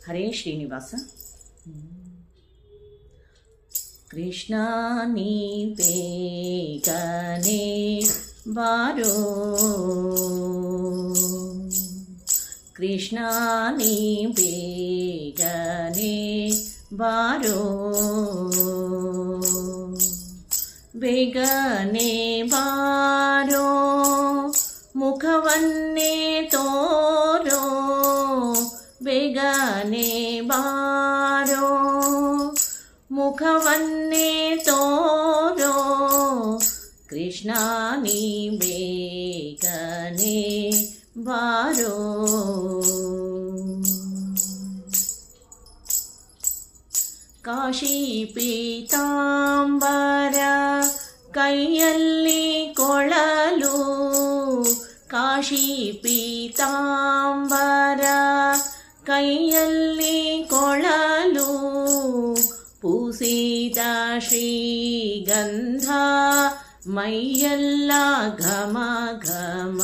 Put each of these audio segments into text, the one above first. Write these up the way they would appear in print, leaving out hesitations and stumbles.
ಹರೇ ಶ್ರೀನಿವಾಸ. ಕೃಷ್ಣ ನೀ ಬೇಗನೆ ಬಾರೋ, ಕೃಷ್ಣ ನೀ ಬೇಗನೆ ಬಾರೋ, ಬೇಗನೆ ಬಾರೋ, ಮುಖವನ್ನೇ ತೋರೋ, ಬೇಗನೆ ಬಾರೋ, ಮುಖವನ್ನೇ ತೋರೋ, ಕೃಷ್ಣ ನೀ ಬೇಗನೆ ಬಾರೋ. ಕಾಶಿ ಪೀತಾಂಬರ ಕೈಯಲ್ಲಿ ಕೊಳಲು, ಕಾಶಿ ಪೀತಾಂಬರ ಕೈಯಲ್ಲಿ ಕೊಳಲು, ಪೂಸಿದ ಶ್ರೀಗಂಧ ಮೈಯೆಲ್ಲ ಘಮ ಘಮ,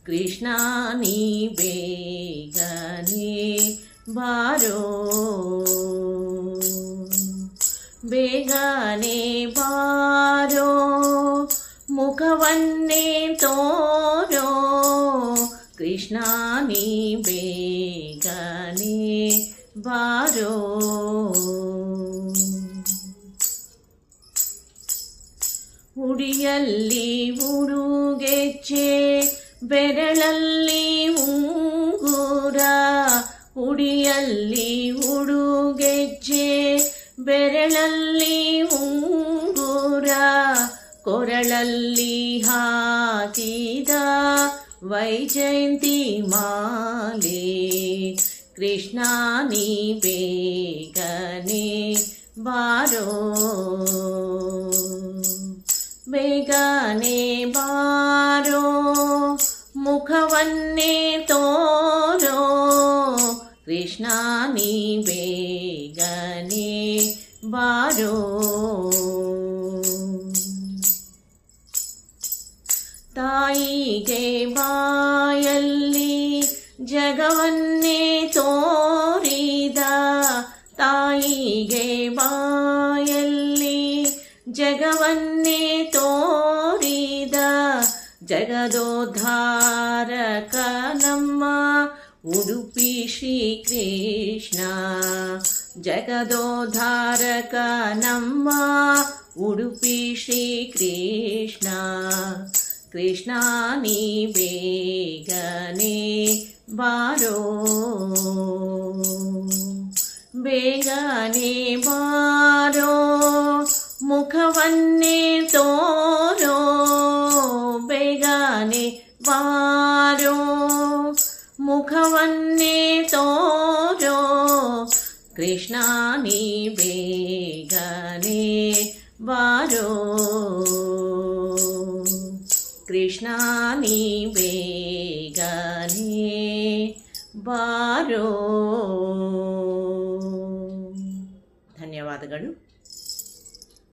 ಕೃಷ್ಣ ನೀ ಬೇಗನೆ ಬಾರೋ, ಬೇಗನೆ ಬಾರೋ, ಮುಖವನ್ನೇ ತೋರೋ, ಕೃಷ್ಣ ನೀ ಬೇಗನೆ ಬಾರೋ. ಉಡಿಯಲ್ಲಿ ಉಡುಗೆಚ್ಚೆ ಬೆರಳಲ್ಲಿ ಉಂಗುರ, ಉಡಿಯಲ್ಲಿ ಉಡುಗೆಚ್ಚೆ ಬೆರಳಲ್ಲಿ ಉಂಗುರ, ಕೊರಳಲ್ಲಿ ಹಾಕಿದ ವೈಜಯಂತಿ ಮಾಲೆ, ಕೃಷ್ಣ ನೀ ಬೇಗನೆ ಬಾರೋ, ಬೇಗನೆ ಬಾರೋ, ಮುಖವನ್ನೇ ತೋರೋ, ಕೃಷ್ಣ ನೀ ಬೇಗನೆ ಬಾರೋ. ತಾಯಿಗೆ ಬಾಯಲ್ಲಿ ಜಗವನ್ನೇ ತೋರಿದ, ತಾಯಿಗೆ ಬಾಯಲ್ಲಿ ಜಗವನ್ನೇ ತೋರಿದ, ಜಗದೋದ್ಧಾರಕ ನಮ್ಮ ಉಡುಪಿ ಶ್ರೀಕೃಷ್ಣ, ಜಗದೋದ್ಧಾರಕ ನಮ್ಮ ಉಡುಪಿ ಶ್ರೀಕೃಷ್ಣ, ಕೃಷ್ಣ ನೀ ಬೇಗನೆ ಬಾರೋ, ಬೇಗನೆ ಬಾರೋ, ಮುಖವನ್ನೇ ತೋರೋ, ಬೇಗನೆ ಬಾರೋ, ಮುಖವನ್ನೇ ತೋರೋ, ಕೃಷ್ಣ ನೀ ಬೇಗನೆ ಬಾರೋ, ಕೃಷ್ಣ ನೀ ಬೇಗನೆ ಬಾರೋ. ಧನ್ಯವಾದಗಳು.